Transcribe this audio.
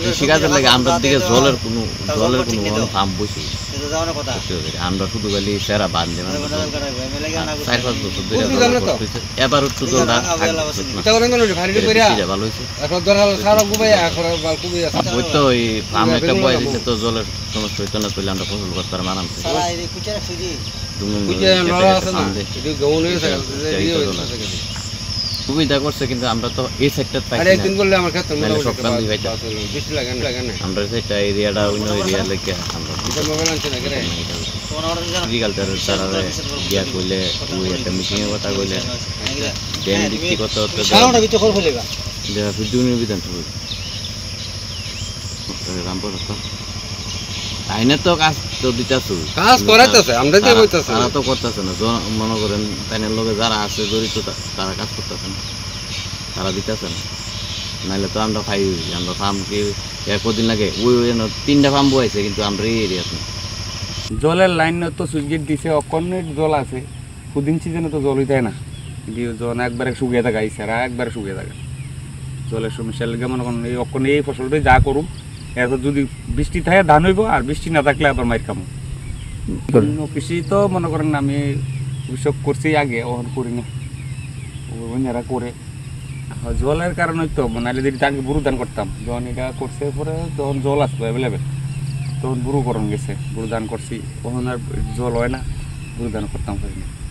কৃষিকাজের লাগে আমরা দিকে জলের কোনো পাম্প বসে আমরা শুধু খালি সেরা বান দেবেন 4-5 বছর ধরে এবার একটু জলটা ভালো হয়েছে ওই তো ওই ফার্ম একটা বয়ে দিচ্ছে তো জলের সমস্যা হইতো না তুলে আমরা ফসল করতে পারবো আরামসে সুবিধা করছে কিন্তু আমরা তো এই সেক্টর আমরা সেটা এরিয়াটা অন্য এরিয়া লেগে আমরা এগ্রিকালচারের তারা গিয়া কইলে ওই একটা মিটিংয়ের কথা কইলে ড্যাম দিচ্ছি কত বিধান রামপুর আইনে তো কাজ তো দিতেছে কাজ করাইতেছে আমরা যে কইতাছি তারা তো করতেছে না মনে করেন তাইনের লগে যারা আছে জড়িত তারা কাজ করতেছে না তারা দিতেছে না নাইলে তো আমরা খাই আমরা ফার্ম কি কদিন লাগে ওই 3টা ফার্ম বইছে কিন্তু আমরা এই এরিয়াতে জলের লাইন তো সুইচ গেট দিছে অকর্ণের জল আছে কুদিন সিজনে তো জলই দেয় না কিন্তু জন একবারে শুকিয়ে থাকে ইসারা একবারে শুকিয়ে থাকে জলের সমস্যা লেগে মনে করেন এই অকর্ণে এই ফসলটাই যা করুম এরপর যদি বৃষ্টি থাকে ধান হইব আর বৃষ্টি না থাকলে আবার মাইর খামো কৃষি তো মনে করেন আমি কৃষক করছি আগে ওখান করি না অন্যরা করে জলের কারণে তো নাহলে যদি তাকে বুরু ধান করতাম যখন এটা করছে পরে যখন জল আসবে অ্যাভেলেবেল তখন বুরু করণ গেছে বুরু ধান করছি তখন আর জল হয় না বুরু ধান করতাম